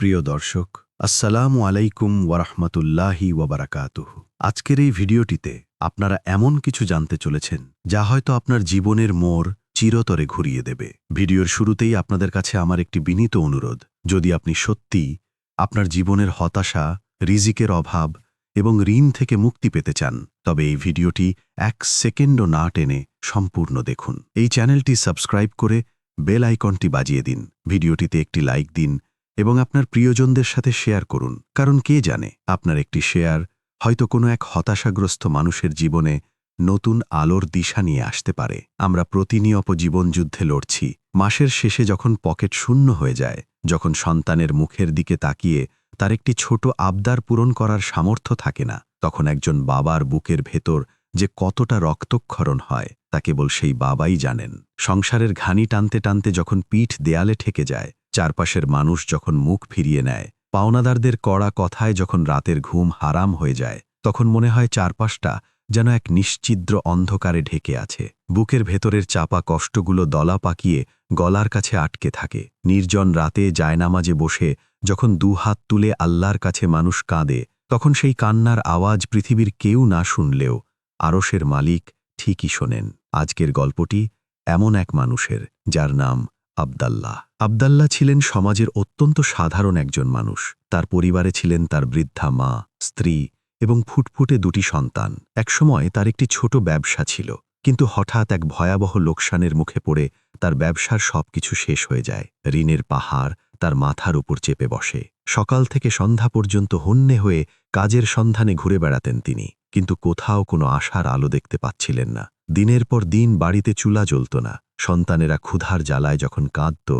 প্রিয় দর্শক, আসসালামু আলাইকুম ওয়ারাহমাতুল্লাহি ওয়াবারাকাতুহু। আজকের এই ভিডিওটিতে আপনারা এমন কিছু জানতে চলেছেন যা হয়তো আপনার জীবনের মোড় চিরতরে ঘুরিয়ে দেবে। ভিডিওর শুরুতেই আপনাদের কাছে আমার একটি বিনীত অনুরোধ, যদি আপনি সত্যিই আপনার জীবনের হতাশা, রিজিকের অভাব এবং ঋণ থেকে মুক্তি পেতে চান, তবে এই ভিডিওটি 1 সেকেন্ডও না টেনে সম্পূর্ণ দেখুন। এই চ্যানেলটি সাবস্ক্রাইব করে বেল আইকনটি বাজিয়ে দিন, ভিডিওটিতে একটি লাইক দিন এবং আপনার প্রিয়জনদের সাথে শেয়ার করুন, কারণ কে জানে আপনার একটি শেয়ার হয়তো কোনো এক হতাশাগ্রস্ত মানুষের জীবনে নতুন আলোর দিশা নিয়ে আসতে পারে। আমরা প্রতিনিয়ত জীবনযুদ্ধে লড়ছি। মাসের শেষে যখন পকেট শূন্য হয়ে যায়, যখন সন্তানের মুখের দিকে তাকিয়ে তার একটি ছোট আবদার পূরণ করার সামর্থ্য থাকে না, তখন একজন বাবার বুকের ভেতর যে কতটা রক্তক্ষরণ হয় তা কেবল সেই বাবাই জানেন। সংসারের ঘানি টানতে টানতে যখন পিঠ দেয়ালে ঠেকে যায়, চারপাশের মানুষ যখন মুখ ফিরিয়ে নেয়, পাওনাদারদের কড়া কথায় যখন রাতের ঘুম হারাম হয়ে যায়, তখন মনে হয় চারপাশটা যেন এক নিশ্ছিদ্র অন্ধকারে ঢেকে আছে। বুকের ভেতরের চাপা কষ্টগুলো দলা পাকিয়ে গলার কাছে আটকে থাকে। নির্জন রাতে জায়নামাজে বসে যখন দুহাত তুলে আল্লাহর কাছে মানুষ কাঁদে, তখন সেই কান্নার আওয়াজ পৃথিবীর কেউ না শুনলেও আরশের মালিক ঠিকই শোনেন। আজকের গল্পটি এমন এক মানুষের, যার নাম আব্দাল্লাহ। আব্দাল্লাহ ছিলেন সমাজের অত্যন্ত সাধারণ একজন মানুষ। তার পরিবারে ছিলেন তার বৃদ্ধা মা, স্ত্রী এবং ফুটফুটে দুটি সন্তান। একসময় তার একটি ছোট ব্যবসা ছিল, কিন্তু হঠাৎ এক ভয়াবহ লোকসানের মুখে পড়ে তার ব্যবসার সবকিছু শেষ হয়ে যায়। ঋণের পাহাড় তার মাথার উপর চেপে বসে। সকাল থেকে সন্ধ্যা পর্যন্ত হন্যে হয়ে কাজের সন্ধানে ঘুরে বেড়াতেন তিনি, কিন্তু কোথাও কোনো আশার আলো দেখতে পাচ্ছিলেন না। দিনের পর দিন বাড়িতে চুলা জ্বলত না। সন্তানেরা ক্ষুধার জ্বালায় যখন কাঁদত,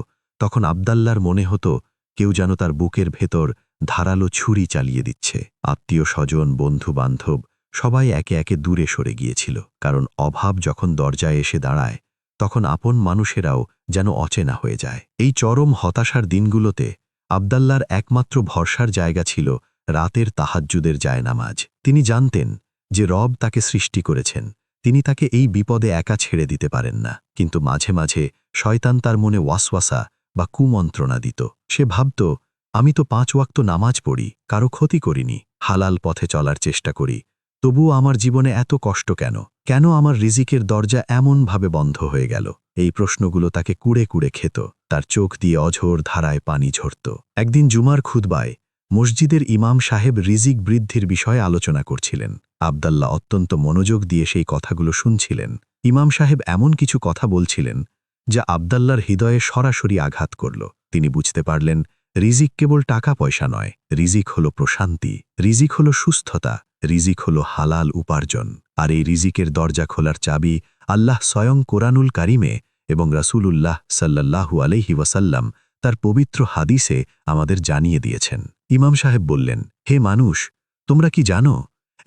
তখন আব্দাল্লার মনে হতো কেউ যেন তার বুকের ভেতর ধারালো ছুরি চালিয়ে দিচ্ছে। আত্মীয় স্বজন, বন্ধু বান্ধব সবাই একে একে দূরে সরে গিয়েছিল, কারণ অভাব যখন দরজায় এসে দাঁড়ায়, তখন আপন মানুষেরাও যেন অচেনা হয়ে যায়। এই চরম হতাশার দিনগুলোতে আব্দাল্লার একমাত্র ভরসার জায়গা ছিল রাতের তাহাজ্জুদের জায়নামাজ। তিনি জানতেন যে রব তাকে সৃষ্টি করেছেন, তিনি তাকে এই বিপদে একা ছেড়ে দিতে পারেন না। কিন্তু মাঝে মাঝে শয়তান তার মনে ওয়াসওয়াসা বা কুমন্ত্রণা দিত। সে ভাবত, আমি তো 5 ওয়াক্ত নামাজ পড়ি, কারো ক্ষতি করিনি, হালাল পথে চলার চেষ্টা করি, তবুও আমার জীবনে এত কষ্ট কেন? কেন আমার রিজিকের দরজা এমনভাবে বন্ধ হয়ে গেল? এই প্রশ্নগুলো তাকে কুড়ে কুড়ে খেত। তার চোখ দিয়ে অঝোর ধারায় পানি ঝরত। একদিন জুমার খুতবায় মসজিদের ইমাম সাহেব রিজিক বৃদ্ধির বিষয়ে আলোচনা করছিলেন। আব্দাল্লাহ অত্যন্ত মনোযোগ দিয়ে সেই কথাগুলো শুনছিলেন। ইমাম সাহেব এমন কিছু কথা বলছিলেন যা আব্দাল্লার হৃদয়ে সরাসরি আঘাত করল। তিনি বুঝতে পারলেন, রিজিক কেবল টাকা পয়সা নয়, রিজিক হলো প্রশান্তি, রিজিক হলো সুস্থতা, রিজিক হলো হালাল উপার্জন। আর এই রিজিকের দরজা খোলার চাবি আল্লাহ স্বয়ং কোরআনুল কারিমে এবং রাসূলুল্লাহ সাল্লাল্লাহু আলাইহি ওয়াসাল্লাম তার পবিত্র হাদিসে আমাদের জানিয়ে দিয়েছেন। ইমাম সাহেব বললেন, হে মানুষ, তোমরা কি জানো,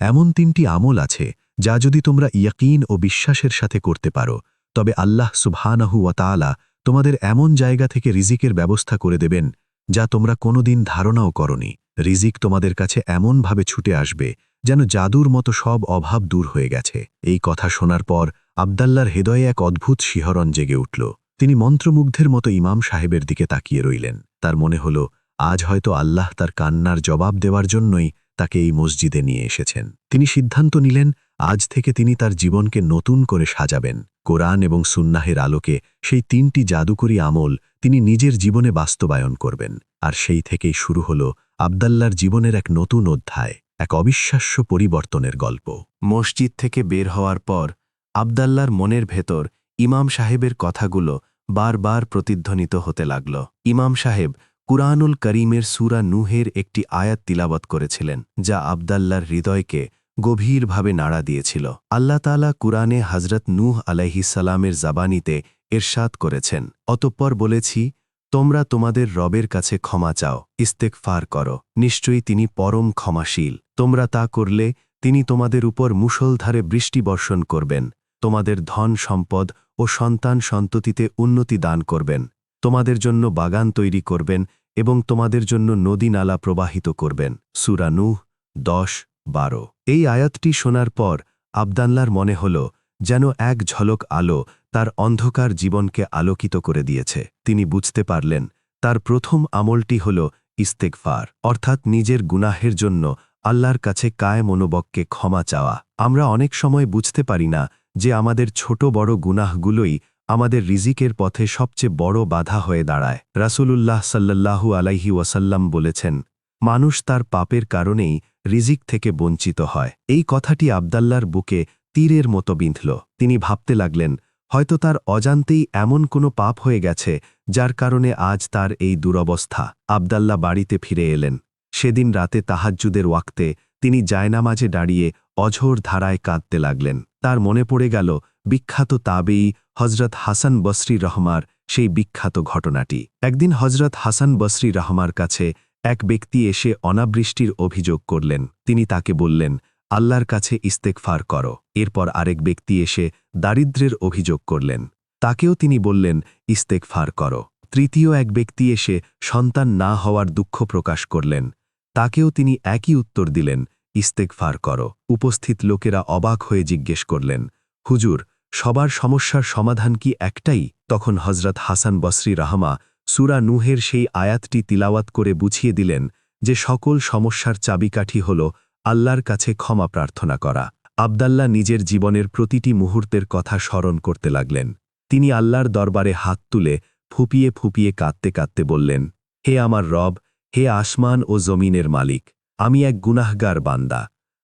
এমন 3টি আমল আছে যা যদি তোমরা ইয়াকিন ও বিশ্বাসের সাথে করতে পারো, তবে আল্লাহ সুবহানাহু ওয়া তাআলা তোমাদের এমন জায়গা থেকে রিজিকের ব্যবস্থা করে দেবেন যা তোমরা কোনোদিন ধারণাও করনি। রিজিক তোমাদের কাছে এমনভাবে ছুটে আসবে যেন জাদুর মতো সব অভাব দূর হয়ে গেছে। এই কথা শোনার পর আব্দাল্লার হৃদয়ে এক অদ্ভুত শিহরণ জেগে উঠল। তিনি মন্ত্রমুগ্ধের মতো ইমাম সাহেবের দিকে তাকিয়ে রইলেন। তার মনে হল, আজ হয়তো আল্লাহ তার কান্নার জবাব দেওয়ার জন্যই তাকে এই মসজিদে নিয়ে এসেছেন। তিনি সিদ্ধান্ত নিলেন, আজ থেকে তিনি তার জীবনকে নতুন করে সাজাবেন। কোরআন এবং সুন্নাহের আলোকে সেই 3টি জাদুকরী আমল তিনি নিজের জীবনে বাস্তবায়ন করবেন। আর সেই থেকেই শুরু হল আব্দাল্লার জীবনের এক নতুন অধ্যায়, এক অবিশ্বাস্য পরিবর্তনের গল্প। মসজিদ থেকে বের হওয়ার পর আব্দাল্লার মনের ভেতর ইমাম সাহেবের কথাগুলো বারবার প্রতিধ্বনিত হতে লাগল। ইমাম সাহেব কুরআনুল করিমের সূরা নূহের একটি আয়াত তিলাওয়াত করেছিলেন, যা আব্দাল্লার হৃদয়কে গভীরভাবে নাড়া দিয়েছিল। আল্লাহ তাআলা কুরআনে হযরত নূহ আলাইহিস সালামের জাবানিতে ইরশাদ করেছেন, অতঃপর বলেছি, তোমরা তোমাদের রবের কাছে ক্ষমা চাও, ইস্তেগফার করো, নিশ্চয়ই তিনি পরম ক্ষমাশীল। তোমরা তা করলে তিনি তোমাদের উপর মুষলধারে বৃষ্টি বর্ষণ করবেন, তোমাদের ধন সম্পদ ও সন্তান সন্ততিতে উন্নতি দান করবেন, তোমাদের জন্য বাগান তৈরি করবেন এবং তোমাদের জন্য নদী নালা প্রবাহিত করবেন। সূরা নূহ 10-12। এই আয়াতটি শোনার পর আব্দাল্লার মনে হল যেন এক ঝলক আলো তার অন্ধকার জীবনকে আলোকিত করে দিয়েছে। তিনি বুঝতে পারলেন, তার প্রথম আমলটি হল ইস্তেগফার অর্থাৎ নিজের গুনাহের জন্য আল্লাহর কাছে কায়ে মনোবককে ক্ষমা চাওয়া। আমরা অনেক সময় বুঝতে পারি না যে আমাদের ছোট বড় গুনাহগুলোই আমাদের রিজিকের পথে সবচেয়ে বড় বাধা হয়ে দাঁড়ায়। রাসূলুল্লাহ সাল্লাল্লাহু আলাইহি ওয়াসাল্লাম বলেছেন, মানুষ তার পাপের কারণেই রিজিক থেকে বঞ্চিত হয়। এই কথাটি আবদাল্লার বুকে তীরের মতো বিঁধল। তিনি ভাবতে লাগলেন, হয়তো তার অজান্তেই এমন কোনো পাপ হয়ে গেছে যার কারণে আজ তার এই দুরবস্থা। আবদাল্লাহ বাড়িতে ফিরে এলেন। সেদিন রাতে তাহাজ্জুদের ওয়াক্তে তিনি জায়নামাজে দাঁড়িয়ে অঝোর ধারায় কাঁদতে লাগলেন। তার মনে পড়ে গেল বিখ্যাত তাবেঈ হজরত হাসান বসরি রহমার সেই বিখ্যাত ঘটনাটি। একদিন হজরত হাসান বসরি রহমার কাছে এক ব্যক্তি এসে অনাবৃষ্টির অভিযোগ করলেন। তিনি তাকে বললেন, আল্লাহর কাছে ইস্তেগফার করো। এরপর আরেক ব্যক্তি এসে দারিদ্র্যের অভিযোগ করলেন। তাকেও তিনি বললেন, ইস্তেগফার করো। তৃতীয় এক ব্যক্তি এসে সন্তান না হওয়ার দুঃখ প্রকাশ করলেন। তাকেও তিনি একই উত্তর দিলেন, ইস্তেগফার করো। উপস্থিত লোকেরা অবাক হয়ে জিজ্ঞেস করলেন, হুজুর, সবার সমস্যার সমাধান কি একটাই? তখন হজরত হাসান বসরি রহমা সূরা নূহের সেই আয়াতটি তিলাওয়াত করে বুঝিয়ে দিলেন যে সকল সমস্যার চাবিকাঠি হল আল্লাহর কাছে ক্ষমা প্রার্থনা করা। আবদাল্লাহ নিজের জীবনের প্রতিটি মুহূর্তের কথা স্মরণ করতে লাগলেন। তিনি আল্লাহর দরবারে হাত তুলে ফুপিয়ে ফুপিয়ে কাঁদতে কাঁদতে বললেন, হে আমার রব, হে আসমান ও জমিনের মালিক, আমি এক গুনাহগার বান্দা।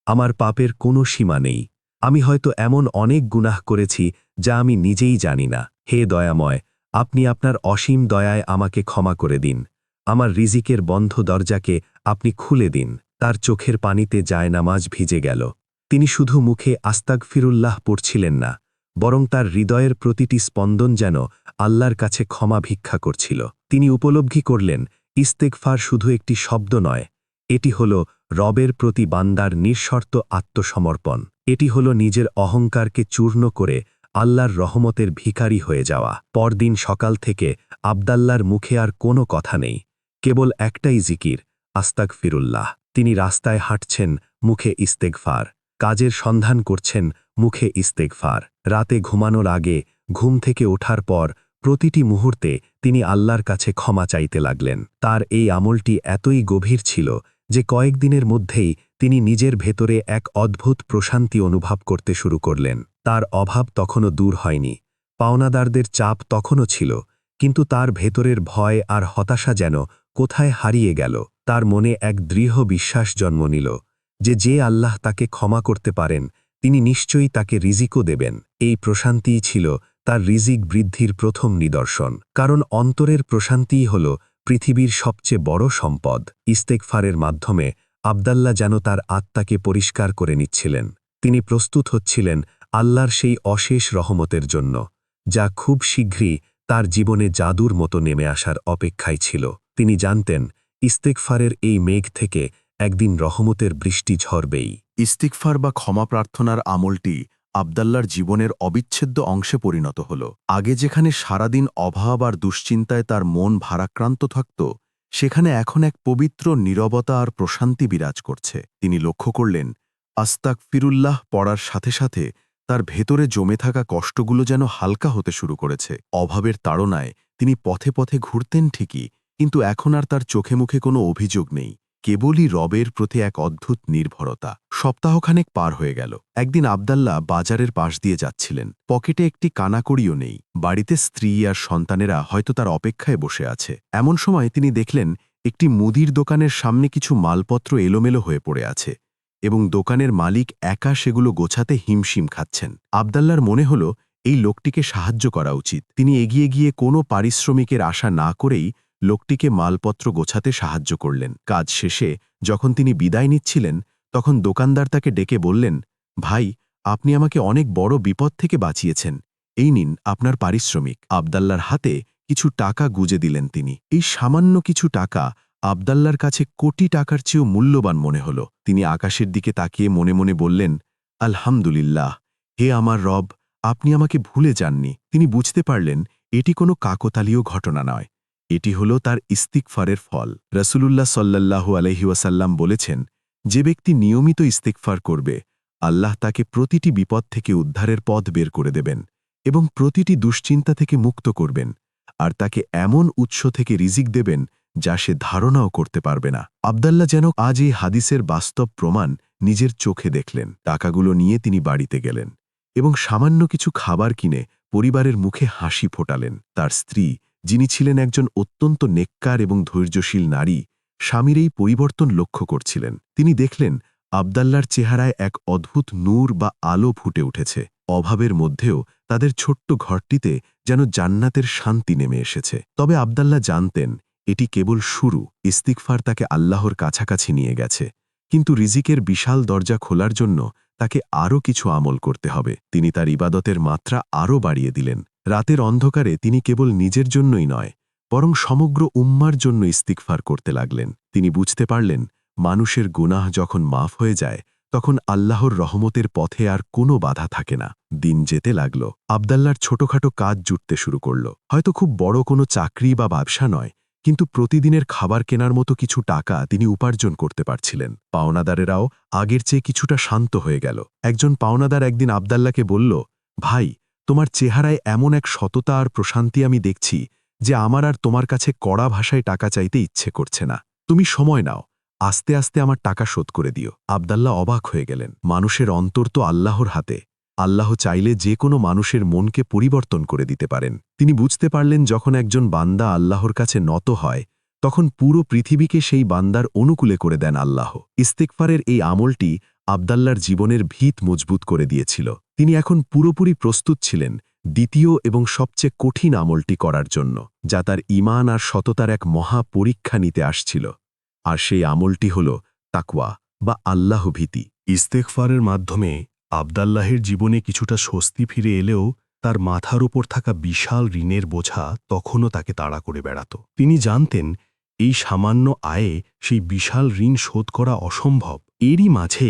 আমার পাপের কোনো সীমা নেই। আমি হয়তো এমন অনেক গুনাহ করেছি যা আমি নিজেই জানি না। হে দয়াময়, আপনি আপনার অসীম দয়ায় আমাকে ক্ষমা করে দিন। আমার রিজিকের বন্ধ দরজাকে আপনি খুলে দিন। তার চোখের পানিতে জায়নামাজ ভিজে গেল। তিনি শুধু মুখে আস্তাগফিরুল্লাহ পড়ছিলেন না, বরং তার হৃদয়ের প্রতিটি স্পন্দন যেন আল্লাহর কাছে ক্ষমা ভিক্ষা করছিল। তিনি উপলব্ধি করলেন, ইস্তেগফার শুধু একটি শব্দ নয়, এটি হল রবের প্রতি বান্দার নিঃশর্ত আত্মসমর্পণ। এটি হল নিজের অহংকারকে চূর্ণ করে আল্লাহর রহমতের ভিখারি হয়ে যাওয়া। পরদিন সকাল থেকে আবদাল্লার মুখে আর কোনো কথা নেই, কেবল একটাই জিকির, আস্তাগফিরুল্লাহ। তিনি রাস্তায় হাঁটছেন, মুখে ইস্তেগফার। কাজের সন্ধান করছেন, মুখে ইস্তেগফার। রাতে ঘুমানোর আগে, ঘুম থেকে ওঠার পর প্রতিটি মুহূর্তে তিনি আল্লাহর কাছে ক্ষমা চাইতে লাগলেন। তার এই আমলটি এতই গভীর ছিল যে কয়েকদিনের মধ্যেই তিনি নিজের ভেতরে এক অদ্ভুত প্রশান্তি অনুভব করতে শুরু করলেন। তার অভাব তখনও দূর হয়নি, পাওনাদারদের চাপ তখনও ছিল, কিন্তু তার ভেতরের ভয় আর হতাশা যেন কোথায় হারিয়ে গেল। তার মনে এক দৃঢ় বিশ্বাস জন্ম নিল যে আল্লাহ তাকে ক্ষমা করতে পারেন, তিনি নিশ্চয়ই তাকে রিজিকও দেবেন। এই প্রশান্তিই ছিল তার রিজিক বৃদ্ধির প্রথম নিদর্শন। কারণ অন্তরের প্রশান্তিই হল পৃথিবীর সবচেয়ে বড় সম্পদ। ইস্তেগফারের মাধ্যমে আবদাল্লাহ যেন তার আত্মাকে পরিষ্কার করে নিচ্ছিলেন। তিনি প্রস্তুত হচ্ছিলেন আল্লাহর সেই অশেষ রহমতের জন্য, যা খুব শীঘ্রই তার জীবনে জাদুর মতো নেমে আসার অপেক্ষায় ছিল। তিনি জানতেন, ইস্তেগফারের এই মেঘ থেকে একদিন রহমতের বৃষ্টি ঝরবেই। ইস্তিগফার বা ক্ষমা প্রার্থনার আমলটি আবদাল্লার জীবনের অবিচ্ছেদ্য অংশে পরিণত হল। আগে যেখানে সারাদিন অভাব আর দুশ্চিন্তায় তার মন ভারাক্রান্ত থাকত, সেখানে এখন এক পবিত্র নীরবতা আর প্রশান্তি বিরাজ করছে। তিনি লক্ষ্য করলেন, আস্তাগফিরুল্লাহ পড়ার সাথে সাথে তার ভেতরে জমে থাকা কষ্টগুলো যেন হালকা হতে শুরু করেছে। অভাবের তাড়নায় তিনি পথে পথে ঘুরতেন ঠিকই, কিন্তু এখন আর তার চোখে মুখে কোনো অভিযোগ নেই, কেবলই রবের প্রতি এক অদ্ভুত নির্ভরতা। সপ্তাহখানেক পার হয়ে গেল। একদিন আবদাল্লাহ বাজারের পাশ দিয়ে যাচ্ছিলেন। পকেটে একটি কানাকড়িও নেই। বাড়িতে স্ত্রী আর সন্তানেরা হয়তো তার অপেক্ষায় বসে আছে। এমন সময় তিনি দেখলেন একটি মুদির দোকানের সামনে কিছু মালপত্র এলোমেলো হয়ে পড়ে আছে এবং দোকানের মালিক একা সেগুলো গোছাতে হিমশিম খাচ্ছেন। আবদাল্লার মনে হল এই লোকটিকে সাহায্য করা উচিত। তিনি এগিয়ে গিয়ে কোনো পারিশ্রমিকের আশা না করেই লোকটিকে মালপত্র গোছাতে সাহায্য করলেন। কাজ শেষে যখন তিনি বিদায় নিচ্ছিলেন, তখন দোকানদার তাকে ডেকে বললেন, ভাই, আপনি আমাকে অনেক বড় বিপদ থেকে বাঁচিয়েছেন, এই নিন আপনার পারিশ্রমিক। আবদাল্লার হাতে কিছু টাকা গুজে দিলেন তিনি। এই সামান্য কিছু টাকা আবদাল্লার কাছে কোটি টাকার চেয়েও মূল্যবান মনে হল। তিনি আকাশের দিকে তাকিয়ে মনে মনে বললেন, আলহামদুলিল্লাহ, হে আমার রব, আপনি আমাকে ভুলে যাননি। তিনি বুঝতে পারলেন এটি কোনো কাকতালীয় ঘটনা নয়, এটি হল তার ইস্তিগফারের ফল। রাসূলুল্লাহ সাল্লাল্লাহু আলাইহি ওয়াসাল্লাম বলেছেন, যে ব্যক্তি নিয়মিত ইস্তিগফার করবে, আল্লাহ তাকে প্রতিটি বিপদ থেকে উদ্ধারের পথ বের করে দেবেন এবং প্রতিটি দুশ্চিন্তা থেকে মুক্ত করবেন, আর তাকে এমন উৎস থেকে রিজিক দেবেন যা সে ধারণাও করতে পারবে না। আবদাল্লাহ যেন আজ এই হাদিসের বাস্তব প্রমাণ নিজের চোখে দেখলেন। টাকাগুলো নিয়ে তিনি বাড়িতে গেলেন এবং সামান্য কিছু খাবার কিনে পরিবারের মুখে হাসি ফোটালেন। তার স্ত্রী, যিনি ছিলেন একজন অত্যন্ত নেককার এবং ধৈর্যশীল নারী, স্বামীর এই পরিবর্তন লক্ষ্য করছিলেন। তিনি দেখলেন আবদাল্লার চেহারায় এক অদ্ভুত নূর বা আলো ফুটে উঠেছে। অভাবের মধ্যেও তাদের ছোট্ট ঘরটিতে যেন জান্নাতের শান্তি নেমে এসেছে। তবে আবদাল্লাহ জানতেন এটি কেবল শুরু। ইস্তিগফার তাকে আল্লাহর কাছাকাছি নিয়ে গেছে, কিন্তু রিজিকের বিশাল দরজা খোলার জন্য তাকে আরও কিছু আমল করতে হবে। তিনি তার ইবাদতের মাত্রা আরও বাড়িয়ে দিলেন। রাতের অন্ধকারে তিনি কেবল নিজের জন্যই নয়, বরং সমগ্র উম্মার জন্য ইস্তিগফার করতে লাগলেন। তিনি বুঝতে পারলেন মানুষের গুনাহ যখন মাফ হয়ে যায় তখন আল্লাহর রহমতের পথে আর কোনো বাধা থাকে না। দিন যেতে লাগল। আবদাল্লার ছোটখাটো কাজ জুটতে শুরু করল। হয়তো খুব বড় কোনো চাকরি বা ব্যবসা নয়, কিন্তু প্রতিদিনের খাবার কেনার মতো কিছু টাকা তিনি উপার্জন করতে পারছিলেন। পাওনাদারেরাও আগের চেয়ে কিছুটা শান্ত হয়ে গেল। একজন পাওনাদার একদিন আবদাল্লাকে বলল, ভাই, তোমার চেহারায় এমন এক সততা আর প্রশান্তি আমি দেখছি যে আমার আর তোমার কাছে কড়া ভাষায় টাকা চাইতে ইচ্ছে করছে না। তুমি সময় নাও, আস্তে আস্তে আমার টাকা শোধ করে দিও। আবদাল্লাহ অবাক হয়ে গেলেন। মানুষের অন্তর তো আল্লাহর হাতে। আল্লাহ চাইলে যে কোনো মানুষের মনকে পরিবর্তন করে দিতে পারেন। তিনি বুঝতে পারলেন যখন একজন বান্দা আল্লাহর কাছে নত হয় তখন পুরো পৃথিবীকে সেই বান্দার অনুকূলে করে দেন আল্লাহ। ইস্তিগফারের এই আমলটি আবদাল্লার জীবনের ভিত মজবুত করে দিয়েছিল। তিনি এখন পুরোপুরি প্রস্তুত ছিলেন দ্বিতীয় এবং সবচেয়ে কঠিন আমলটি করার জন্য, যা তার ঈমান আর সততার এক মহা পরীক্ষা নিতে আসছিল। আর সেই আমলটি হল তাকওয়া বা আল্লাহ ভীতি। ইস্তেগফারের মাধ্যমে আবদাল্লাহের জীবনে কিছুটা স্বস্তি ফিরে এলেও তার মাথার উপর থাকা বিশাল ঋণের বোঝা তখনও তাকে তাড়া করে বেড়াত। তিনি জানতেন এই সামান্য আয়ে সেই বিশাল ঋণ শোধ করা অসম্ভব। এরই মাঝে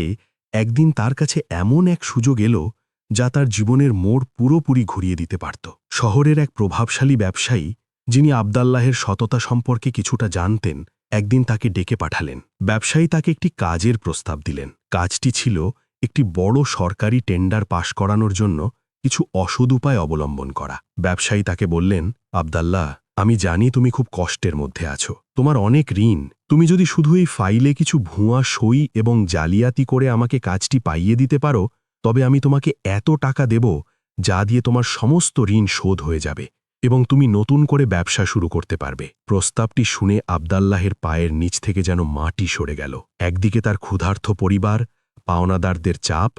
একদিন তার কাছে এমন এক সুযোগ এলো যা তার জীবনের মোড় পুরোপুরি ঘুরিয়ে দিতে পারত। শহরের এক প্রভাবশালী ব্যবসায়ী, যিনি আবদাল্লাহের সততা সম্পর্কে কিছুটা জানতেন, একদিন তাকে ডেকে পাঠালেন। ব্যবসায়ী তাকে একটি কাজের প্রস্তাব দিলেন। কাজটি ছিল একটি বড় সরকারি টেন্ডার পাশ করানোর জন্য কিছু অসৎ উপায় অবলম্বন করা। ব্যবসায়ী তাকে বললেন, আবদাল্লাহ, আমি জানি তুমি খুব কষ্টের মধ্যে আছো, তোমার অনেক ঋণ। তুমি যদি শুধু এই ফাইলে কিছু ভুয়া সই এবং জালিয়াতি করে আমাকে কাজটি পাইয়ে দিতে পারো, তবে আমি তোমাকে এত টাকা দেব যা দিয়ে তোমার সমস্ত ঋণ শোধ হয়ে যাবে এবং তুমি নতুন করে ব্যবসা শুরু করতে পারবে। প্রস্তাবটি শুনে আবদাল্লাহের পায়ের নিচ থেকে যেন মাটি সরে গেল। একদিকে তার ক্ষুধার্ত পরিবার, পাওনাদারদের চাপ,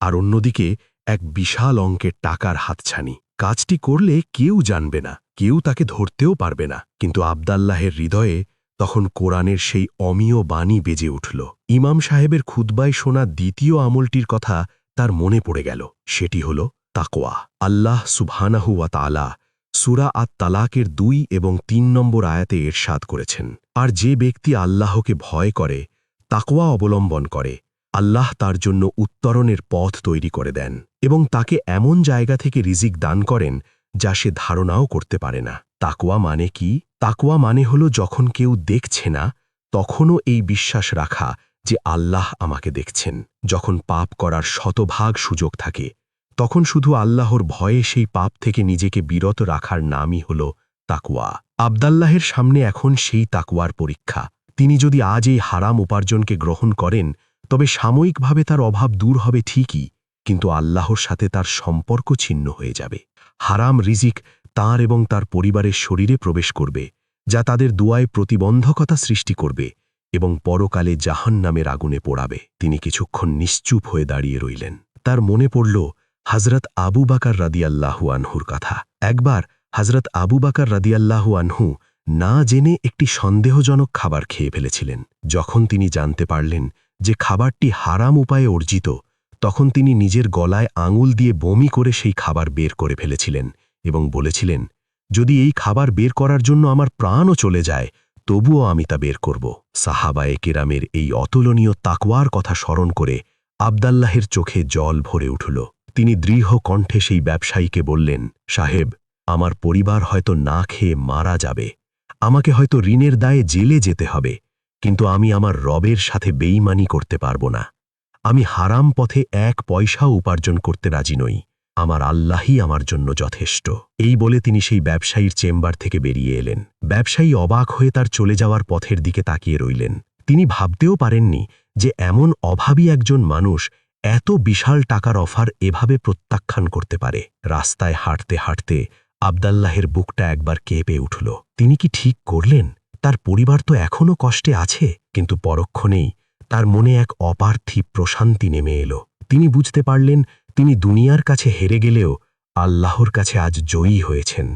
আর অন্যদিকে এক বিশাল অঙ্কের টাকার হাতছানি। কাজটি করলে কেউ জানবে না, কেউ তাকে ধরতেও পারবে না। কিন্তু আবদাল্লাহের হৃদয়ে তখন কোরআনের সেই অমীয় বাণী বেজে উঠল। ইমাম সাহেবের খুতবায় শোনা দ্বিতীয় আমলটির কথা তার মনে পড়ে গেল। সেটি হল তাকওয়া। আল্লাহ সুবহানাহু ওয়া তাআলা সূরা আত-তালাকের ২ এবং ৩ নম্বর আয়াতে ইরশাদ করেছেন, আর যে ব্যক্তি আল্লাহকে ভয় করে, তাকওয়া অবলম্বন করে, আল্লাহ তার জন্য উত্তরণের পথ তৈরি করে দেন এবং তাকে এমন জায়গা থেকে রিজিক দান করেন যা সে ধারণাও করতে পারে না। তাকওয়া মানে কি? তাকওয়া মানে হলো যখন কেউ দেখছে না তখনও এই বিশ্বাস রাখা যে আল্লাহ আমাকে দেখছেন। যখন পাপ করার শতভাগ সুযোগ থাকে তখন শুধু আল্লাহর ভয়ে সেই পাপ থেকে নিজেকে বিরত রাখার নামই হল তাকওয়া। আবদাল্লাহের সামনে এখন সেই তাকওয়ার পরীক্ষা। তিনি যদি আজ এই হারাম উপার্জনকে গ্রহণ করেন তবে সাময়িকভাবে তার অভাব দূর হবে ঠিকই, কিন্তু আল্লাহর সাথে তার সম্পর্ক ছিন্ন হয়ে যাবে। হারাম রিজিক তাঁর এবং তার পরিবারের শরীরে প্রবেশ করবে, যা তাদের দোয়ায় প্রতিবন্ধকতা সৃষ্টি করবে এবং পরকালে জাহান্নামের আগুনে পোড়াবে। তিনি কিছুক্ষণ নিশ্চুপ হয়ে দাঁড়িয়ে রইলেন। তার মনে পড়ল হযরত আবু বকর রাদিয়াল্লাহু আনহুর কথা। একবার হযরত আবু বকর রাদিয়াল্লাহু আনহু না জেনে একটি সন্দেহজনক খাবার খেয়ে ফেলেছিলেন। যখন তিনি জানতে পারলেন যে খাবারটি হারাম উপায়ে অর্জিত, তখন তিনি নিজের গলায় আঙুল দিয়ে বমি করে সেই খাবার বের করে ফেলেছিলেন এবং বলেছিলেন, যদি এই খাবার বের করার জন্য আমার প্রাণও চলে যায় তবুও আমি তা বের করব। সাহাবায়ে কেরামের এই অতুলনীয় তাকওয়ার কথা স্মরণ করে আবদাল্লাহের চোখে জল ভরে উঠল। তিনি দৃঢ় কণ্ঠে সেই ব্যবসায়ীকে বললেন, সাহেব, আমার পরিবার হয়তো না খেয়ে মারা যাবে, আমাকে হয়তো ঋণের দায়ে জেলে যেতে হবে, কিন্তু আমি আমার রবের সাথে বেঈমানি করতে পারব না। আমি হারাম পথে এক পয়সাও উপার্জন করতে রাজি নই। আমার আল্লাহই আমার জন্য যথেষ্ট। এই বলে তিনি সেই ব্যবসায়ীর চেম্বার থেকে বেরিয়ে এলেন। ব্যবসায়ী অবাক হয়ে তার চলে যাওয়ার পথের দিকে তাকিয়ে রইলেন। তিনি ভাবতেও পারেননি যে এমন অভাবী একজন মানুষ এত বিশাল টাকার অফার এভাবে প্রত্যাখ্যান করতে পারে। রাস্তায় হাঁটতে হাঁটতে আব্দাল্লাহের বুকটা একবার কেঁপে উঠল। তিনি কি ঠিক করলেন? তার পরিবার তো এখনও কষ্টে আছে, কিন্তু পরক্ষণেই তার মনে এক অপার্থিব প্রশান্তি নেমে এলো। তিনি বুঝতে পারলেন তিনি দুনিয়ার কাছে হেরে গেলেও আল্লাহর কাছে আজ জয়ী হয়েছেন।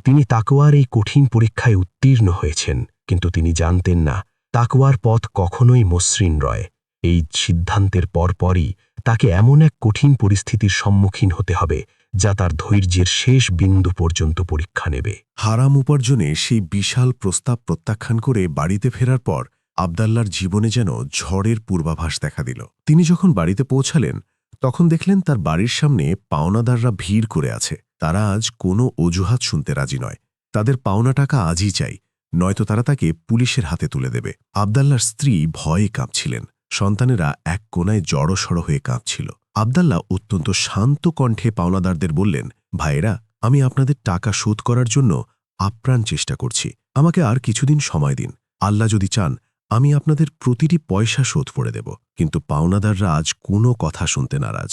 তিনি তাকওয়ার এই কঠিন পরীক্ষায় উত্তীর্ণ হয়েছেন, কিন্তু তিনি জানতেন না তাকওয়ার পথ কখনোই মসৃণ রয়। এই সিদ্ধান্তের পরপরই তাকে এমন এক কঠিন পরিস্থিতির সম্মুখীন হতে হবে যা তার ধৈর্যের শেষ বিন্দু পর্যন্ত পরীক্ষা নেবে। হারাম উপার্জনে সেই বিশাল প্রস্তাব প্রত্যাখ্যান করে বাড়িতে ফেরার পর আব্দাল্লার জীবনে যেন ঝড়ের পূর্বাভাস দেখা দিল। তিনি যখন বাড়িতে পৌঁছালেন তখন দেখলেন তার বাড়ির সামনে পাওনাদাররা ভিড় করে আছে। তারা আজ কোনো অজুহাত শুনতে রাজি নয়। তাদের পাওনা টাকা আজই চাই, নয়তো তারা তাকে পুলিশের হাতে তুলে দেবে। আব্দাল্লার স্ত্রী ভয়ে কাঁপছিলেন। সন্তানেরা এক কোনায় জড়সড় হয়ে কাঁপছিল। আব্দাল্লাহ অত্যন্ত শান্ত কণ্ঠে পাওনাদারদের বললেন, ভাইয়েরা, আমি আপনাদের টাকা শোধ করার জন্য আপ্রাণ চেষ্টা করছি। আমাকে আর কিছুদিন সময় দিন। আল্লাহ যদি চান আমি আপনাদের প্রতিটি পয়সা শোধ করে দেব। কিন্তু পাওনাদাররা আজ কোনো কথা শুনতে নারাজ।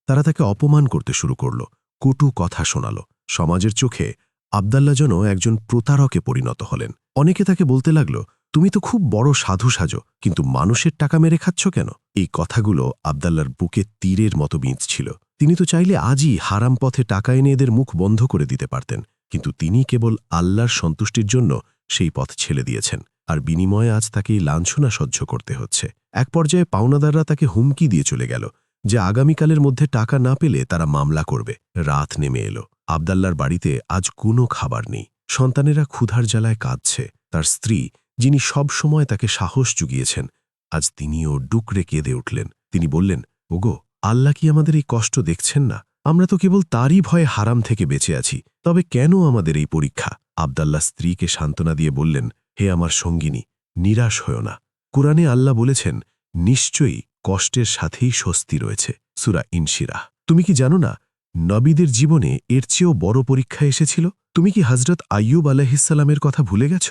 তারা তাকে অপমান করতে শুরু করল, কটু কথা শোনাল। সমাজের চোখে আব্দাল্লাহ যেন একজন প্রতারকে পরিণত হলেন। অনেকে তাকে বলতে লাগল, তুমি তো খুব বড় সাধু সাজো, কিন্তু মানুষের টাকা মেরে খাচ্ছ কেন? এই কথাগুলো আব্দাল্লার বুকে তীরের মতো বিঁধছিল। তিনি তো চাইলে আজই হারাম পথে টাকা এনে এদের মুখ বন্ধ করে দিতে পারতেন, কিন্তু তিনি কেবল আল্লাহর সন্তুষ্টির জন্য সেই পথ ছেড়ে দিয়েছেন। আর বিনিময়ে আজ তাকে এই লাঞ্ছনা সহ্য করতে হচ্ছে। এক পর্যায়ে পাওনাদাররা তাকে হুমকি দিয়ে চলে গেল যে আগামীকালের মধ্যে টাকা না পেলে তারা মামলা করবে। রাত নেমে এলো। আব্দাল্লার বাড়িতে আজ কোনো খাবার নেই। সন্তানেরা ক্ষুধার জ্বালায় কাঁদছে। তার স্ত্রী, যিনি সব সময় তাকে সাহস জুগিয়েছেন, আজ তিনিও ডুকরে কেঁদে উঠলেন। তিনি বললেন, ওগো, আল্লাহ কি আমাদের এই কষ্ট দেখছেন না? আমরা তো কেবল তারই ভয়ে হারাম থেকে বেঁচে আছি। তবে কেন আমাদের এই পরীক্ষা? আব্দাল্লাহ স্ত্রীকে সান্ত্বনা দিয়ে বললেন, হে আমার সঙ্গিনী, নিরাশ হও না। কুরআনে আল্লাহ বলেছেন, নিশ্চয়ই কষ্টের সাথেই স্বস্তি রয়েছে। সূরা ইনশিরাহ। তুমি কি জানো না নবীদের জীবনে এর চেয়েও বড় পরীক্ষা এসেছিল? তুমি কি হযরত আইয়ুব আলাইহিসসালামের কথা ভুলে গেছ?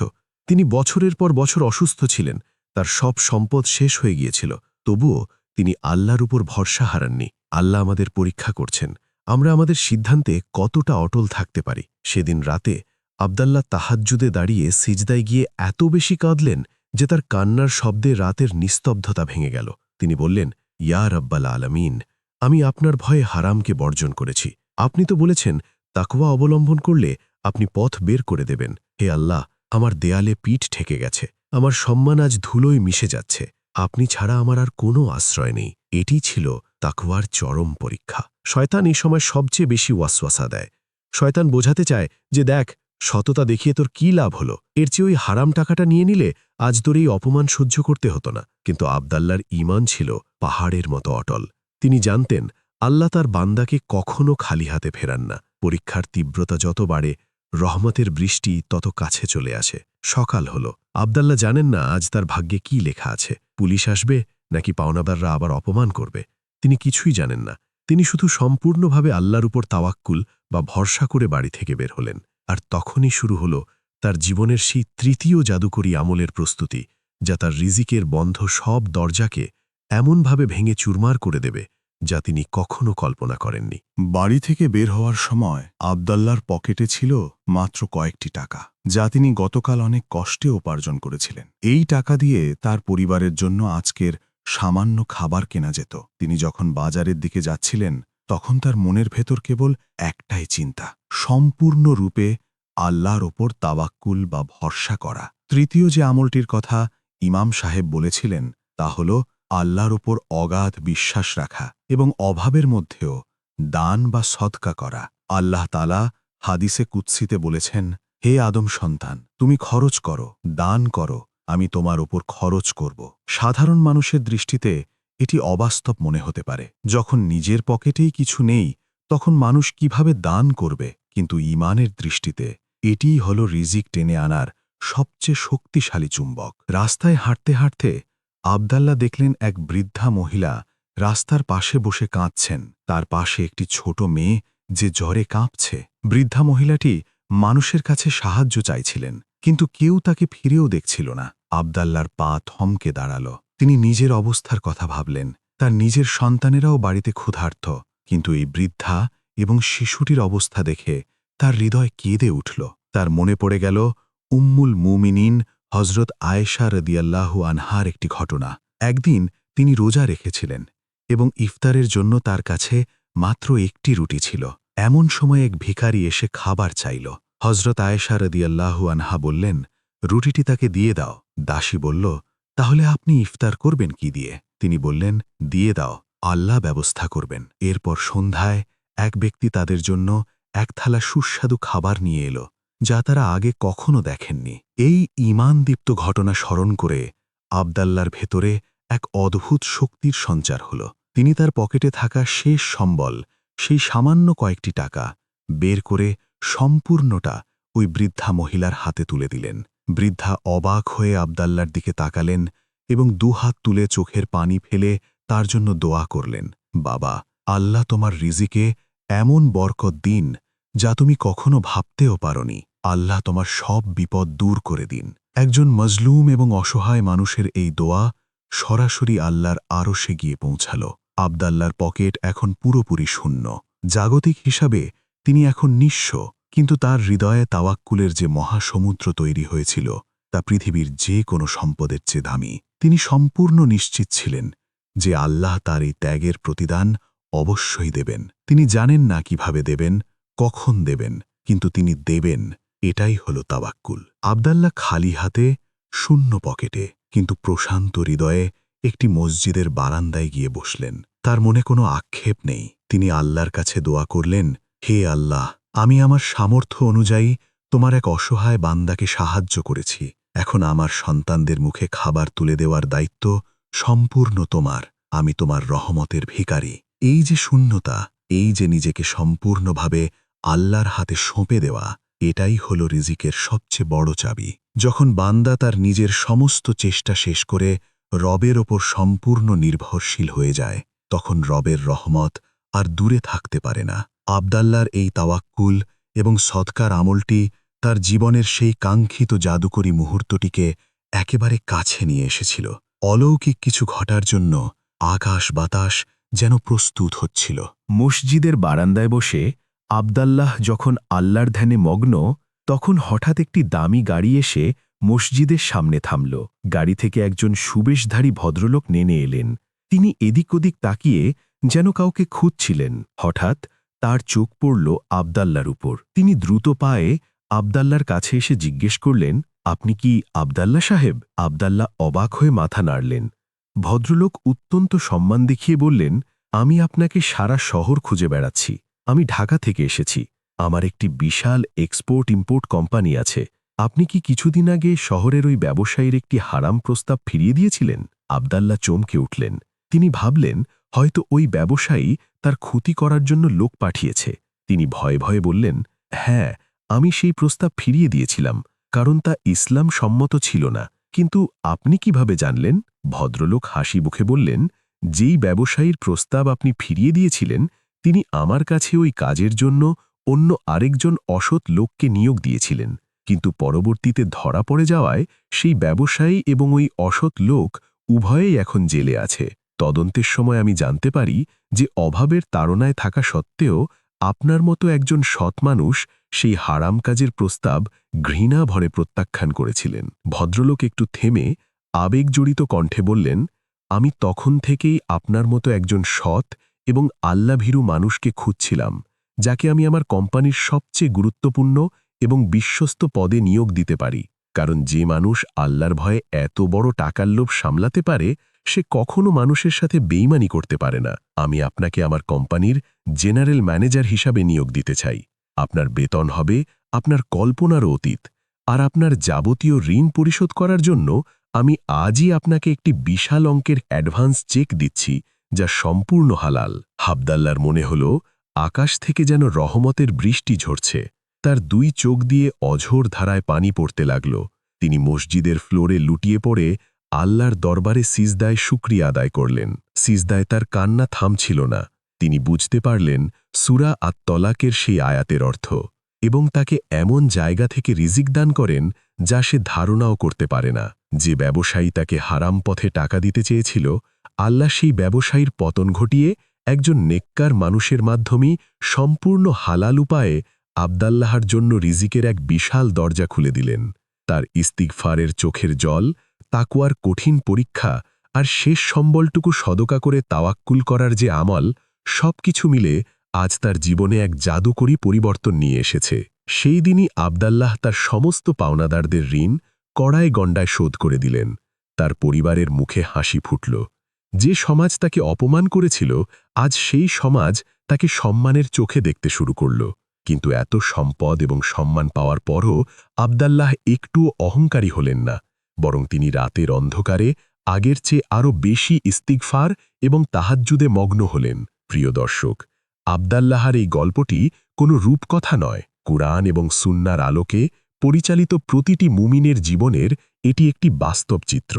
তিনি বছরের পর বছর অসুস্থ ছিলেন। তার সব সম্পদ শেষ হয়ে গিয়েছিল। তবুও তিনি আল্লাহর উপর ভরসা হারাননি। আল্লাহ আমাদের পরীক্ষা করছেন আমরা আমাদের সিদ্ধান্তে কতটা অটল থাকতে পারি। সেদিন রাতে আব্দাল্লাহ তাহাজ্জুদে দাঁড়িয়ে সিজদায় গিয়ে এত বেশি কাঁদলেন যে তার কান্নার শব্দে রাতের নিস্তব্ধতা ভেঙে গেল। তিনি বললেন, ইয়া রাব্বাল আলামিন, আমি আপনার ভয়ে হারামকে বর্জন করেছি। আপনি তো বলেছেন তাকওয়া অবলম্বন করলে আপনি পথ বের করে দেবেন। হে আল্লাহ, আমার দেয়ালে পিঠ ঠেকে গেছে। আমার সম্মান আজ ধুলোয় মিশে যাচ্ছে। আপনি ছাড়া আমার আর কোনো আশ্রয় নেই। এটি ছিল তাকওয়ার চরম পরীক্ষা। শয়তান এই সময় সবচেয়ে বেশি ওয়াসওয়াসা দেয়। শয়তান বোঝাতে চায় যে দেখ, সততা দেখিয়ে তোর কি লাভ হলো? এর চেয়ে ওই হারাম টাকাটা নিয়ে নিলে আজ তোর এই অপমান সহ্য করতে হতো না। কিন্তু আব্দাল্লার ঈমান ছিল পাহাড়ের মতো অটল। তিনি জানতেন আল্লাহ তার বান্দাকে কখনো খালি হাতে ফেরান না। পরীক্ষার তীব্রতা যত বাড়ে, রহমতের বৃষ্টি তত কাছে চলে আসে। সকাল হলো। আব্দাল্লাহ জানেন না আজ তার ভাগ্যে কি লেখা আছে। পুলিশ আসবে নাকি পাওনাদাররা আবার অপমান করবে, তিনি কিছুই জানেন না। তিনি শুধু সম্পূর্ণভাবে আল্লাহর উপর তাওয়াক্কুল বা ভরসা করে বাড়ি থেকে বের হলেন। আর তখনই শুরু হলো তার জীবনের সেই তৃতীয় জাদুকরী আমলের প্রস্তুতি, যা তার রিজিকের বন্ধ সব দরজাকে এমনভাবে ভেঙে চুরমার করে দেবে যা তিনি কখনো কল্পনা করেননি। বাড়ি থেকে বের হওয়ার সময় আব্দাল্লার পকেটে ছিল মাত্র কয়েকটি টাকা, যা তিনি গতকাল অনেক কষ্টে উপার্জন করেছিলেন। এই টাকা দিয়ে তার পরিবারের জন্য আজকের সামান্য খাবার কেনা যেত। তিনি যখন বাজারের দিকে যাচ্ছিলেন তখন তার মনের ভেতর কেবল একটাই চিন্তা, সম্পূর্ণরূপে আল্লাহর ওপর তাওয়াক্কুল বা ভরসা করা। তৃতীয় যে আমলটির কথা ইমাম সাহেব বলেছিলেন তা হল আল্লাহর ওপর অগাধ বিশ্বাস রাখা এবং অভাবের মধ্যেও দান বা সদকা করা। আল্লাহ তাআলা হাদিসে কুদসিতে বলেছেন, হে আদম সন্তান, তুমি খরচ করো, দান করো, আমি তোমার ওপর খরচ করব। সাধারণ মানুষের দৃষ্টিতে এটি অবাস্তব মনে হতে পারে। যখন নিজের পকেটেই কিছু নেই তখন মানুষ কিভাবে দান করবে? কিন্তু ঈমানের দৃষ্টিতে এটিই হল রিজিক টেনে আনার সবচেয়ে শক্তিশালী চুম্বক। রাস্তায় হাঁটতে হাঁটতে আব্দাল্লাহ দেখলেন এক বৃদ্ধা মহিলা রাস্তার পাশে বসে কাঁদছেন। তার পাশে একটি ছোট মেয়ে যে জ্বরে কাঁপছে। বৃদ্ধা মহিলাটি মানুষের কাছে সাহায্য চাইছিলেন, কিন্তু কেউ তাকে ফিরেও দেখছিল না। আবদাল্লার পা থমকে দাঁড়াল। তিনি নিজের অবস্থার কথা ভাবলেন। তার নিজের সন্তানেরাও বাড়িতে ক্ষুধার্ত, কিন্তু এই বৃদ্ধা এবং শিশুটির অবস্থা দেখে তার হৃদয় কেঁদে উঠল। তার মনে পড়ে গেল উম্মুল মুমিনিন হজরত আয়েশা রাদিয়াল্লাহু আনহার একটি ঘটনা। একদিন তিনি রোজা রেখেছিলেন এবং ইফতারের জন্য তার কাছে মাত্র একটি রুটি ছিল। এমন সময় এক ভিখারি এসে খাবার চাইল। হজরত আয়েশা রাদিয়াল্লাহু আনহা বললেন, রুটিটি তাকে দিয়ে দাও। দাসী বলল, তাহলে আপনি ইফতার করবেন কি দিয়ে? তিনি বললেন, দিয়ে দাও, আল্লাহ ব্যবস্থা করবেন। এরপর সন্ধ্যায় এক ব্যক্তি তাদের জন্য এক থালা সুস্বাদু খাবার নিয়ে এলো, যা তারা আগে কখনো দেখেননি। এই ঈমানদীপ্ত ঘটনা স্মরণ করে আবদাল্লার ভেতরে এক অদ্ভুত শক্তির সঞ্চার হল। তিনি তার পকেটে থাকা শেষ সম্বল, সেই সামান্য কয়েকটি টাকা বের করে সম্পূর্ণটা ওই বৃদ্ধা মহিলার হাতে তুলে দিলেন। বৃদ্ধা অবাক হয়ে আবদাল্লার দিকে তাকালেন এবং দুহাত তুলে চোখের পানি ফেলে তার জন্য দোয়া করলেন, বাবা, আল্লাহ তোমার রিজিকে এমন বরকত দিন যা তুমি কখনো ভাবতেও পারোনি। আল্লাহ তোমার সব বিপদ দূর করে দিন। একজন মজলুম এবং অসহায় মানুষের এই দোয়া সরাসরি আল্লাহর আরশে গিয়ে পৌঁছাল। আবদাল্লার পকেট এখন পুরোপুরি শূন্য। জাগতিক হিসাবে তিনি এখন নিঃস্ব, কিন্তু তার হৃদয়ে তাওয়াক্কুলের যে মহাসমুদ্র তৈরি হয়েছিল তা পৃথিবীর যে কোনো সম্পদের চেয়ে দামি। তিনি সম্পূর্ণ নিশ্চিত ছিলেন যে আল্লাহ তার এই ত্যাগের প্রতিদান অবশ্যই দেবেন। তিনি জানেন না কিভাবে দেবেন, কখন দেবেন, কিন্তু তিনি দেবেন। এটাই হল তাওয়াক্কুল। আবদাল্লাহ খালি হাতে, শূন্য পকেটে, কিন্তু প্রশান্ত হৃদয়ে একটি মসজিদের বারান্দায় গিয়ে বসলেন। তার মনে কোনো আক্ষেপ নেই। তিনি আল্লাহর কাছে দোয়া করলেন, হে আল্লাহ, আমি আমার সামর্থ্য অনুযায়ী তোমার এক অসহায় বান্দাকে সাহায্য করেছি। এখন আমার সন্তানদের মুখে খাবার তুলে দেওয়ার দায়িত্ব সম্পূর্ণ তোমার। আমি তোমার রহমতের ভিখারি। এই যে শূন্যতা, এই যে নিজেকে সম্পূর্ণভাবে আল্লাহর হাতে সঁপে দেওয়া, এটাই হল রিজিকের সবচেয়ে বড় চাবি। যখন বান্দা তার নিজের সমস্ত চেষ্টা শেষ করে রবের ওপর সম্পূর্ণ নির্ভরশীল হয়ে যায়, তখন রবের রহমত আর দূরে থাকতে পারে না। আবদাল্লার এই তাওয়াক্কুল এবং সদকার আমলটি তার জীবনের সেই কাঙ্ক্ষিত জাদুকরী মুহূর্তটিকে একেবারে কাছে নিয়ে এসেছিল। অলৌকিক কিছু ঘটার জন্য আকাশ বাতাস যেন প্রস্তুত হচ্ছিল। মসজিদের বারান্দায় বসে আবদাল্লাহ যখন আল্লাহর ধ্যানে মগ্ন, তখন হঠাৎ একটি দামি গাড়ি এসে মসজিদের সামনে থামল। গাড়ি থেকে একজন সুবেশধারী ভদ্রলোক নেমে এলেন। তিনি এদিক ওদিক তাকিয়ে যেন কাউকে খুঁজছিলেন। হঠাৎ তার চোখ পড়ল আবদাল্লার উপর। তিনি দ্রুত পায়ে আবদাল্লার কাছে এসে জিজ্ঞেস করলেন, আপনি কি আবদাল্লা সাহেব? আবদাল্লা অবাক হয়ে মাথা নাড়লেন। ভদ্রলোক অত্যন্ত সম্মান দেখিয়ে বললেন, আমি আপনাকে সারা শহর খুঁজে বেড়াচ্ছি। আমি ঢাকা থেকে এসেছি। আমার একটি বিশাল এক্সপোর্ট ইম্পোর্ট কোম্পানি আছে। আপনি কি কিছুদিন আগে শহরের ওই ব্যবসায়ীর একটি হারাম প্রস্তাব ফিরিয়ে দিয়েছিলেন? আবদাল্লা চমকে উঠলেন। তিনি ভাবলেন হয়তো ওই ব্যবসায়ী তার ক্ষতি করার জন্য লোক পাঠিয়েছে। তিনি ভয়ে ভয়ে বললেন, হ্যাঁ, আমি সেই প্রস্তাব ফিরিয়ে দিয়েছিলাম, কারণ তা ইসলাম সম্মত ছিল না। কিন্তু আপনি কিভাবে জানলেন? ভদ্রলোক হাসি মুখে বললেন, যেই ব্যবসায়ীর প্রস্তাব আপনি ফিরিয়ে দিয়েছিলেন, তিনি আমার কাছে ওই কাজের জন্য অন্য আরেকজন অসৎ লোককে নিয়োগ দিয়েছিলেন। কিন্তু পরবর্তীতে ধরা পড়ে যাওয়ায় সেই ব্যবসায়ী এবং ওই অসৎ লোক উভয়েই এখন জেলে আছে। তদন্তের সময় আমি জানতে পারি যে অভাবের তাড়নায় থাকা সত্ত্বেও আপনার মতো একজন সৎ মানুষ সেই হারাম কাজের প্রস্তাব ঘৃণা ভরে প্রত্যাখ্যান করেছিলেন। ভদ্রলোক একটু থেমে আবেগজড়িত কণ্ঠে বললেন, আমি তখন থেকেই আপনার মতো একজন সৎ এবং আল্লাভীরু মানুষকে খুঁজছিলাম, যাকে আমি আমার কোম্পানির সবচেয়ে গুরুত্বপূর্ণ এবং বিশ্বস্ত পদে নিয়োগ দিতে পারি। কারণ যে মানুষ আল্লাহর ভয়ে এত বড় টাকার লোভ সামলাতে পারে, সে কখনো মানুষের সাথে বেইমানি করতে পারে না। আমি আপনাকে আমার কোম্পানির জেনারেল ম্যানেজার হিসাবে নিয়োগ দিতে চাই। আপনার বেতন হবে আপনার কল্পনারও অতীত, আর আপনার যাবতীয় ঋণ পরিশোধ করার জন্য আমি আজই আপনাকে একটি বিশাল অঙ্কের অ্যাডভান্স চেক দিচ্ছি, যা সম্পূর্ণ হালাল। আবদাল্লার মনে হল আকাশ থেকে যেন রহমতের বৃষ্টি ঝরছে। তার দুই চোখ দিয়ে অঝোর ধারায় পানি পড়তে লাগল। তিনি মসজিদের ফ্লোরে লুটিয়ে পড়ে আল্লাহর দরবারে সিজদায় শুকরিয়া আদায় করলেন। সিজদায় তার কান্না থামছিল না, তিনি বুঝতে পারলেন সূরা আত-তলাকের সেই আয়াতের অর্থ এবং তাকে এমন জায়গা থেকে রিজিক দান করেন যা সে ধারণাও করতে পারে না। যে ব্যবসায়ী তাকে হারাম পথে টাকা দিতে চেয়েছিল, আল্লাহ সেই ব্যবসায়ীর পতন ঘটিয়ে একজন নেককার মানুষের মাধ্যমেই সম্পূর্ণ হালাল উপায়ে আবদাল্লাহর জন্য রিজিকের এক বিশাল দরজা খুলে দিলেন। তার ইস্তিগফারের চোখের জল, তাকওয়ার কঠিন পরীক্ষা আর শেষ সম্বলটুকু সদকা করে তাওয়াক্কুল করার যে আমল, সবকিছু মিলে আজ তার জীবনে এক জাদুকরী পরিবর্তন নিয়ে এসেছে। সেই দিনই আবদাল্লাহ তার সমস্ত পাওনাদারদের ঋণ কড়ায় গণ্ডায় শোধ করে দিলেন। তার পরিবারের মুখে হাসি ফুটল। যে সমাজ তাকে অপমান করেছিল, আজ সেই সমাজ তাকে সম্মানের চোখে দেখতে শুরু করল। কিন্তু এত সম্পদ এবং সম্মান পাওয়ার পরও আবদাল্লাহ একটুও অহংকারী হলেন না, বরং তিনি রাতের অন্ধকারে আগের চেয়ে আরও বেশি ইস্তিগফার এবং তাহাজ্জুদে মগ্ন হলেন। প্রিয় দর্শক, আবদাল্লাহর এই গল্পটি কোনো রূপকথা নয়। কুরআন এবং সুন্নাহর আলোকে পরিচালিত প্রতিটি মুমিনের জীবনের এটি একটি বাস্তব চিত্র।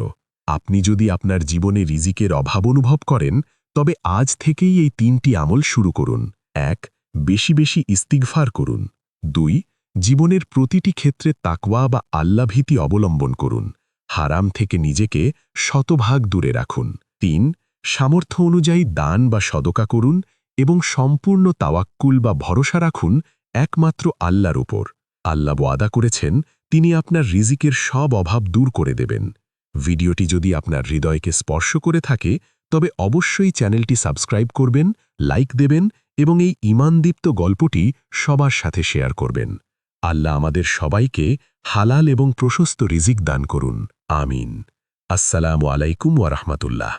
আপনি যদি আপনার জীবনে রিজিকের অভাব অনুভব করেন, তবে আজ থেকেই এই 3টি আমল শুরু করুন। 1. বেশি বেশি ইস্তিগফার করুন। 2. জীবনের প্রতিটি ক্ষেত্রে তাকওয়া বা আল্লাহভীতি অবলম্বন করুন। হারাম থেকে নিজেকে শতভাগ দূরে রাখুন। 3. সামর্থ্য অনুযায়ী দান বা সদকা করুন এবং সম্পূর্ণ তাওয়াক্কুল বা ভরসা রাখুন একমাত্র আল্লাহর উপর। আল্লাহ ওয়াদা করেছেন তিনি আপনার রিজিকের সব অভাব দূর করে দেবেন। ভিডিওটি যদি আপনার হৃদয়কে স্পর্শ করে থাকে, তবে অবশ্যই চ্যানেলটি সাবস্ক্রাইব করবেন, লাইক দেবেন এবং এই ঈমানদীপ্ত গল্পটি সবার সাথে শেয়ার করবেন। আল্লাহ আমাদের সবাইকে হালাল এবং প্রশস্ত রিজিক দান করুন। আমিন। আসসালামু আলাইকুম ওয়া রাহমাতুল্লাহ।